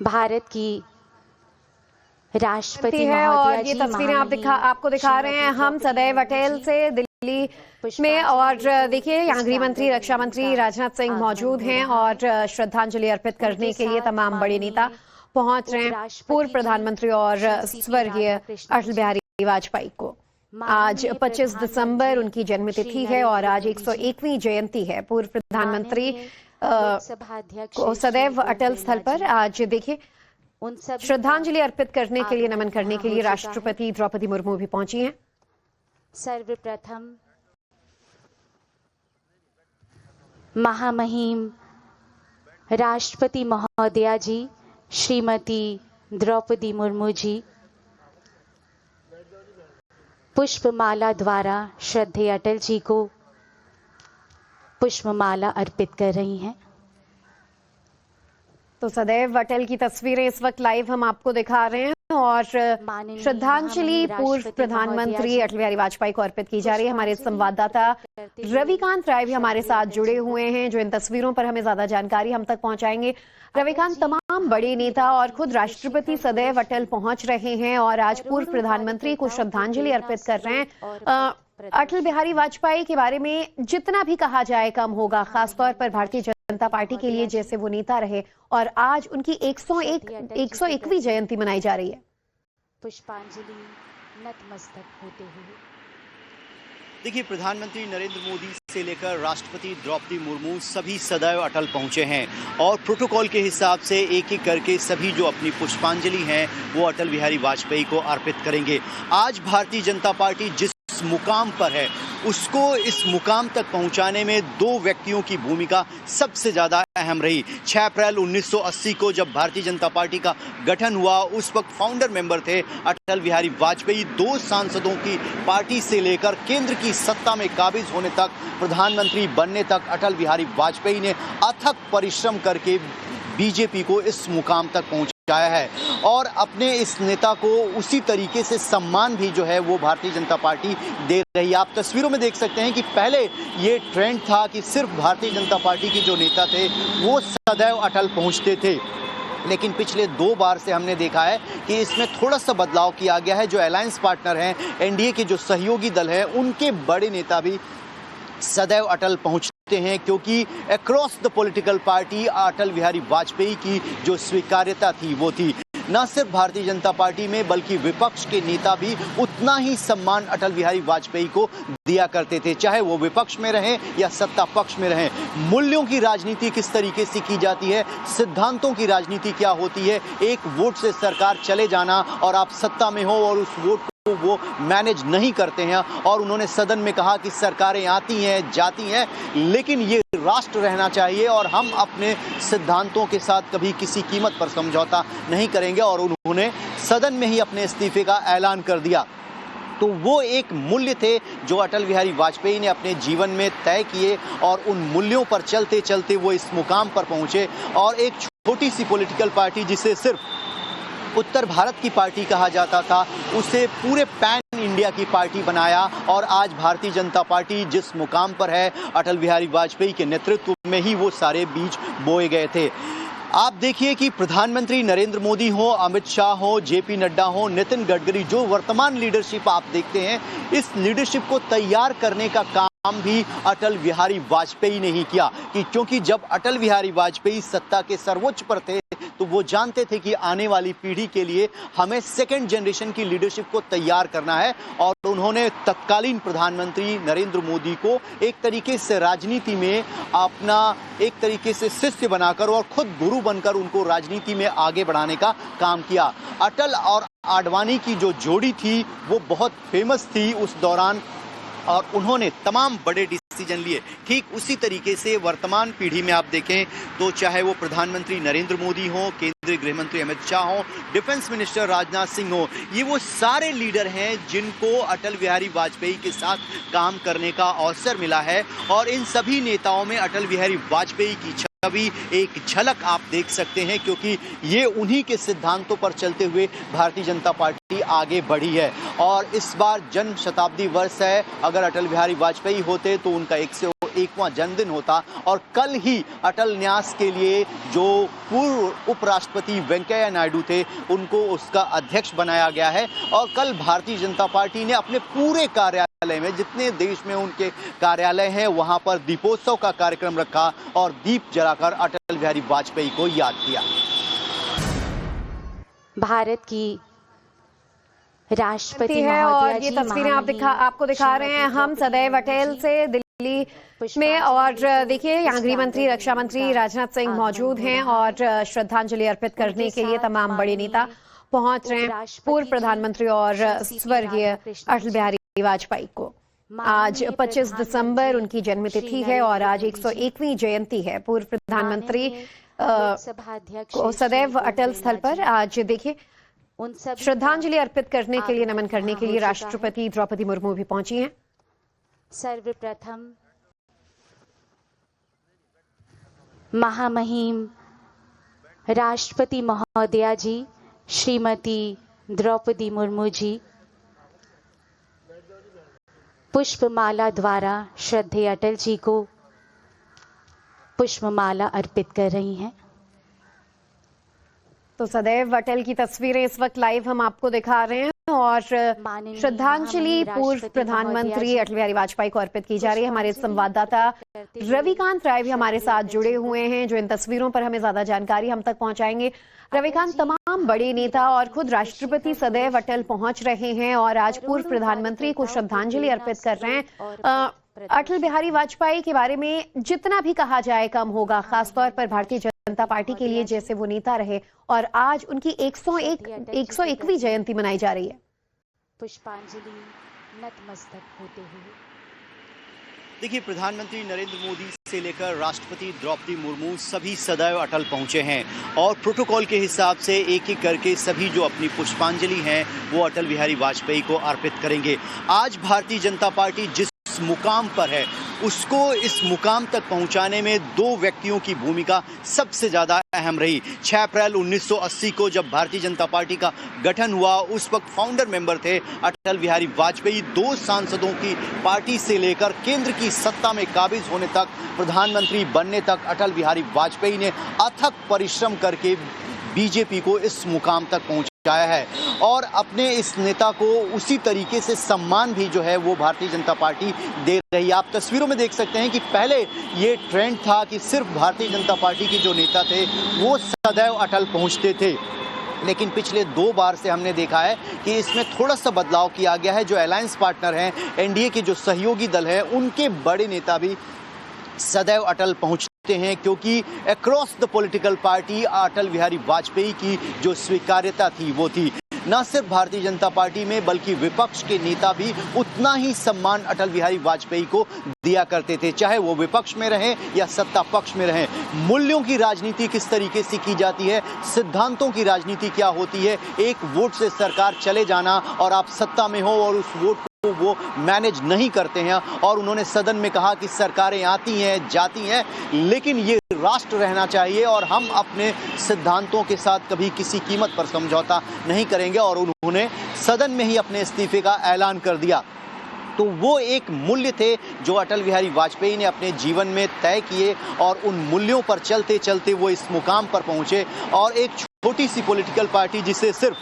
भारत की राष्ट्रपति है। और महोदया ये जी, तस्वीरें आपको दिखा रहे हैं हम सदैव अटेल से दिल्ली में। और देखिए यहाँ गृह मंत्री, रक्षा मंत्री राजनाथ सिंह मौजूद हैं और श्रद्धांजलि अर्पित करने के लिए तमाम बड़े नेता पहुंच रहे हैं पूर्व प्रधानमंत्री और स्वर्गीय अटल बिहारी वाजपेयी को। आज 25 दिसंबर उनकी जन्मतिथि है और आज 101वीं जयंती है। पूर्व प्रधानमंत्री को सदैव अटल स्थल पर आज देखिए श्रद्धांजलि अर्पित करने के लिए, नमन करने के लिए राष्ट्रपति द्रौपदी मुर्मू भी पहुंची हैं। सर्वप्रथम महामहिम राष्ट्रपति महोदया जी श्रीमती द्रौपदी मुर्मू जी पुष्पमाला द्वारा श्रद्धेय अटल जी को पुष्पमाला अर्पित कर रही हैं। तो सदैव अटल की तस्वीरें इस वक्त लाइव हम आपको दिखा रहे हैं और श्रद्धांजलि पूर्व प्रधानमंत्री अटल बिहारी वाजपेयी को अर्पित की जा रही है। हमारे संवाददाता रविकांत राय भी हमारे साथ जुड़े हुए हैं जो इन तस्वीरों पर हमें ज्यादा जानकारी हम तक पहुंचाएंगे। रविकांत, तमाम बड़े नेता और खुद राष्ट्रपति सदैव अटल पहुंच रहे हैं और आज पूर्व प्रधानमंत्री को श्रद्धांजलि अर्पित कर रहे हैं। अटल बिहारी वाजपेयी के बारे में जितना भी कहा जाए कम होगा, खासतौर पर भारतीय जनता पार्टी के लिए जैसे वो नेता रहे और आज उनकी 101वीं जयंती मनाई जा रही है। पुष्पांजलि नतमस्तक होते हुए देखिए, प्रधानमंत्री नरेंद्र मोदी से लेकर राष्ट्रपति द्रौपदी मुर्मू सभी सदैव अटल पहुंचे हैं और प्रोटोकॉल के हिसाब से एक एक करके सभी जो अपनी पुष्पांजलि है वो अटल बिहारी वाजपेयी को अर्पित करेंगे। आज भारतीय जनता पार्टी जिस मुकाम पर है उसको इस मुकाम तक पहुंचाने में दो व्यक्तियों की भूमिका सबसे ज्यादा अहम रही। 6 अप्रैल 1980 को जब भारतीय जनता पार्टी का गठन हुआ उस वक्त फाउंडर मेंबर थे अटल बिहारी वाजपेयी। 2 सांसदों की पार्टी से लेकर केंद्र की सत्ता में काबिज होने तक, प्रधानमंत्री बनने तक अटल बिहारी वाजपेयी ने अथक परिश्रम करके बीजेपी को इस मुकाम तक पहुंचाया है और अपने इस नेता को उसी तरीके से सम्मान भी जो है वो भारतीय जनता पार्टी दे रही है। आप तस्वीरों में देख सकते हैं कि पहले ये ट्रेंड था कि सिर्फ भारतीय जनता पार्टी के जो नेता थे वो सदैव अटल पहुंचते थे, लेकिन पिछले 2 बार से हमने देखा है कि इसमें थोड़ा सा बदलाव किया गया है। जो अलायंस पार्टनर हैं, एनडीए के जो सहयोगी दल हैं, उनके बड़े नेता भी सदैव अटल पहुंचते हैं क्योंकि across the political party Atal Bihari Vajpayee की जो स्वीकार्यता थी वो थी। न सिर्फ भारतीय जनता पार्टी में बल्कि विपक्ष के नेता भी उतना ही सम्मान अटल बिहारी वाजपेयी को दिया करते थे, चाहे वो विपक्ष में रहें या सत्ता पक्ष में रहें। मूल्यों की राजनीति किस तरीके से की जाती है, सिद्धांतों की राजनीति क्या होती है, एक वोट से सरकार चले जाना और आप सत्ता में हो और उस वोट को वो मैनेज नहीं करते हैं। और उन्होंने सदन में कहा कि सरकारें आती हैं जाती हैं लेकिन ये राष्ट्र रहना चाहिए और हम अपने सिद्धांतों के साथ कभी किसी कीमत पर समझौता नहीं करेंगे और उन्होंने सदन में ही अपने इस्तीफे का ऐलान कर दिया। तो वो एक मूल्य थे जो अटल बिहारी वाजपेयी ने अपने जीवन में तय किए और उन मूल्यों पर चलते चलते वो इस मुकाम पर पहुंचे। और एक छोटी सी पॉलिटिकल पार्टी जिसे सिर्फ उत्तर भारत की पार्टी कहा जाता था उसे पूरे पैन इंडिया की पार्टी बनाया और आज भारतीय जनता पार्टी जिस मुकाम पर है अटल बिहारी वाजपेयी के नेतृत्व में ही वो सारे बीज बोए गए थे। आप देखिए कि प्रधानमंत्री नरेंद्र मोदी हो, अमित शाह हो, जेपी नड्डा हो, नितिन गडकरी, जो वर्तमान लीडरशिप आप देखते हैं, इस लीडरशिप को तैयार करने का काम भी अटल बिहारी वाजपेयी ने ही किया क्योंकि जब अटल बिहारी वाजपेयी सत्ता के सर्वोच्च पर थे तो वो जानते थे कि आने वाली पीढ़ी के लिए हमें सेकंड जनरेशन की लीडरशिप को तैयार करना है और उन्होंने तत्कालीन प्रधानमंत्री नरेंद्र मोदी को एक तरीके से राजनीति में अपना एक तरीके से शिष्य बनाकर और खुद गुरु बनकर उनको राजनीति में आगे बढ़ाने का काम किया। अटल और आडवाणी की जो जोड़ी थी वो बहुत फेमस थी उस दौरान और उन्होंने तमाम बड़े डिसीजन लिए। ठीक उसी तरीके से वर्तमान पीढ़ी में आप देखें तो चाहे वो प्रधानमंत्री नरेंद्र मोदी हो, केंद्रीय गृह मंत्री अमित शाह हो, डिफेंस मिनिस्टर राजनाथ सिंह हो, ये वो सारे लीडर हैं जिनको अटल बिहारी वाजपेयी के साथ काम करने का अवसर मिला है और इन सभी नेताओं में अटल बिहारी वाजपेयी की छवि एक झलक आप देख सकते हैं क्योंकि ये उन्हीं के सिद्धांतों पर चलते हुए भारतीय जनता पार्टी आगे बढ़ी है। और इस बार जन्म शताब्दी वर्ष है, अगर अटल बिहारी वाजपेयी होते तो उनका 101वां जन्मदिन होता और कल ही अटल न्यास के लिए जो पूर्व उपराष्ट्रपति वेंकैया नायडू थे उनको उसका अध्यक्ष बनाया गया है। और कल भारतीय जनता पार्टी ने अपने पूरे कार्यालय में, जितने देश में उनके कार्यालय हैं, वहां पर दीपोत्सव का कार्यक्रम रखा और दीप जलाकर अटल बिहारी वाजपेयी को याद किया। भारत की राष्ट्रपति है और महोदया ये जी, तस्वीरें आपको दिखा रहे हैं हम सदैव अटल से दिल्ली में। और देखिए यहाँ गृह मंत्री, रक्षा मंत्री राजनाथ सिंह मौजूद हैं और श्रद्धांजलि अर्पित करने के लिए तमाम बड़े नेता पहुंच रहे हैं पूर्व प्रधानमंत्री और स्वर्गीय अटल बिहारी वाजपेयी को। आज 25 दिसंबर उनकी जन्मतिथि है और आज 101वीं जयंती है पूर्व प्रधानमंत्री को सदैव अटल स्थल पर आज देखिए श्रद्धांजलि अर्पित करने के लिए, नमन करने के लिए राष्ट्रपति द्रौपदी मुर्मू भी पहुंची हैं। सर्वप्रथम महामहिम राष्ट्रपति महोदया जी श्रीमती द्रौपदी मुर्मू जी पुष्पमाला द्वारा श्रद्धेय अटल जी को पुष्पमाला अर्पित कर रही हैं। तो सदैव अटल की तस्वीरें इस वक्त लाइव हम आपको दिखा रहे हैं और श्रद्धांजलि पूर्व प्रधानमंत्री अटल बिहारी वाजपेयी को अर्पित की जा रही है। हमारे संवाददाता रविकांत राय भी हमारे साथ जुड़े हुए हैं जो इन तस्वीरों पर हमें ज्यादा जानकारी हम तक पहुंचाएंगे। रविकांत, तमाम बड़े नेता और खुद राष्ट्रपति सदैव अटल पहुंच रहे हैं और आज पूर्व प्रधानमंत्री को श्रद्धांजलि अर्पित कर रहे हैं। अटल बिहारी वाजपेयी के बारे में जितना भी कहा जाए कम होगा, खासतौर पर भारतीय जनता पार्टी के लिए जैसे वो नेता रहे और आज उनकी 101वीं जयंती मनाई जा रही है। पुष्पांजलि नतमस्तक होते हुए देखिए, प्रधानमंत्री नरेंद्र मोदी से लेकर राष्ट्रपति द्रौपदी मुर्मू सभी सदैव अटल पहुंचे हैं और प्रोटोकॉल के हिसाब से एक एक करके सभी जो अपनी पुष्पांजलि हैं वो अटल बिहारी वाजपेयी को अर्पित करेंगे। आज भारतीय जनता पार्टी जिस मुकाम पर है उसको इस मुकाम तक पहुंचाने में दो व्यक्तियों की भूमिका सबसे ज्यादा अहम रही। 6 अप्रैल 1980 को जब भारतीय जनता पार्टी का गठन हुआ, उस वक्त फाउंडर मेंबर थे अटल बिहारी वाजपेयी। 2 सांसदों की पार्टी से लेकर केंद्र की सत्ता में काबिज होने तक, प्रधानमंत्री बनने तक अटल बिहारी वाजपेयी ने अथक परिश्रम करके बीजेपी को इस मुकाम तक पहुंचाया है और अपने इस नेता को उसी तरीके से सम्मान भी जो है वो भारतीय जनता पार्टी दे रही है। आप तस्वीरों में देख सकते हैं कि पहले ये ट्रेंड था कि सिर्फ भारतीय जनता पार्टी के जो नेता थे वो सदैव अटल पहुंचते थे, लेकिन पिछले 2 बार से हमने देखा है कि इसमें थोड़ा सा बदलाव किया गया है। जो अलायंस पार्टनर हैं, एनडीए के जो सहयोगी दल हैं, उनके बड़े नेता भी सदैव अटल पहुंचते हैं क्योंकि across the political party Atal Bihari Vajpayee की जो स्वीकार्यता थी वो थी। न सिर्फ भारतीय जनता पार्टी में बल्कि विपक्ष के नेता भी उतना ही सम्मान अटल बिहारी वाजपेयी को दिया करते थे, चाहे वो विपक्ष में रहें या सत्ता पक्ष में रहें। मूल्यों की राजनीति किस तरीके से की जाती है, सिद्धांतों की राजनीति क्या होती है, एक वोट से सरकार चले जाना और आप सत्ता में हो और उस वोट को वो मैनेज नहीं करते हैं। और उन्होंने सदन में कहा कि सरकारें आती हैं जाती हैं लेकिन ये राष्ट्र रहना चाहिए और हम अपने सिद्धांतों के साथ कभी किसी कीमत पर समझौता नहीं करेंगे और उन्होंने सदन में ही अपने इस्तीफे का ऐलान कर दिया। तो वो एक मूल्य थे जो अटल बिहारी वाजपेयी ने अपने जीवन में तय किए और उन मूल्यों पर चलते चलते वो इस मुकाम पर पहुंचे और एक छोटी सी पॉलिटिकल पार्टी जिसे सिर्फ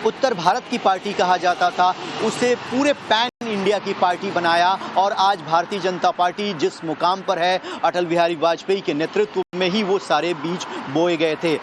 उत्तर भारत की पार्टी कहा जाता था उसे पूरे पैन इंडिया की पार्टी बनाया और आज भारतीय जनता पार्टी जिस मुकाम पर है, अटल बिहारी वाजपेयी के नेतृत्व में ही वो सारे बीज बोए गए थे।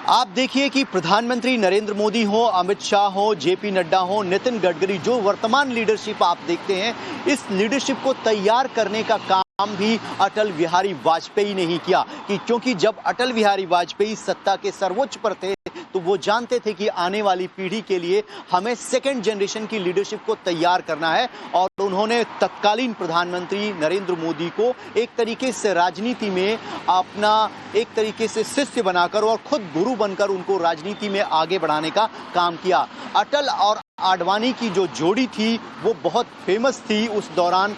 आप देखिए कि प्रधानमंत्री नरेंद्र मोदी हो, अमित शाह हो, जेपी नड्डा हो, नितिन गडकरी, जो वर्तमान लीडरशिप आप देखते हैं, इस लीडरशिप को तैयार करने का काम भी अटल बिहारी वाजपेयी ने ही किया क्योंकि जब अटल बिहारी वाजपेयी सत्ता के सर्वोच्च पर थे तो वो जानते थे कि आने वाली पीढ़ी के लिए हमें सेकंड जनरेशन की लीडरशिप को तैयार करना है और उन्होंने तत्कालीन प्रधानमंत्री नरेंद्र मोदी को एक तरीके से राजनीति में अपना एक तरीके से शिष्य बनाकर और खुद गुरु बनकर उनको राजनीति में आगे बढ़ाने का काम किया। अटल और आडवाणी की जो जोड़ी थी वो बहुत फेमस थी उस दौरान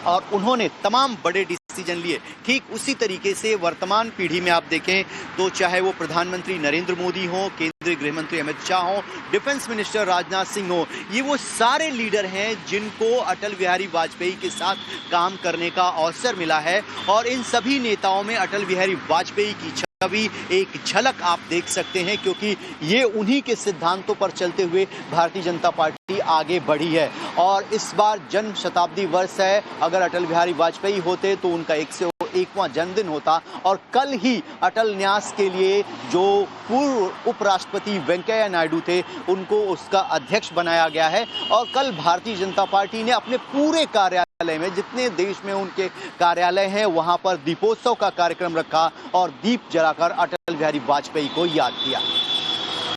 और उन्होंने तमाम बड़े डिसीजन लिए। ठीक उसी तरीके से वर्तमान पीढ़ी में आप देखें तो चाहे वो प्रधानमंत्री नरेंद्र मोदी हो, केंद्रीय गृह मंत्री अमित शाह हो, डिफेंस मिनिस्टर राजनाथ सिंह हो, ये वो सारे लीडर हैं जिनको अटल बिहारी वाजपेयी के साथ काम करने का अवसर मिला है। और इन सभी नेताओं में अटल बिहारी वाजपेयी की छवि एक झलक आप देख सकते हैं, क्योंकि ये उन्हीं के सिद्धांतों पर चलते हुए भारतीय जनता पार्टी आगे बढ़ी है। और इस बार जन्म शताब्दी वर्ष है। अगर अटल बिहारी वाजपेयी होते तो उनका 101वां जन्मदिन होता। और कल ही अटल न्यास के लिए जो पूर्व उपराष्ट्रपति वेंकैया नायडू थे, उनको उसका अध्यक्ष बनाया गया है। और कल भारतीय जनता पार्टी ने अपने पूरे कार्यालय में, जितने देश में उनके कार्यालय हैं, वहां पर दीपोत्सव का कार्यक्रम रखा और दीप जलाकर अटल बिहारी वाजपेयी को याद किया।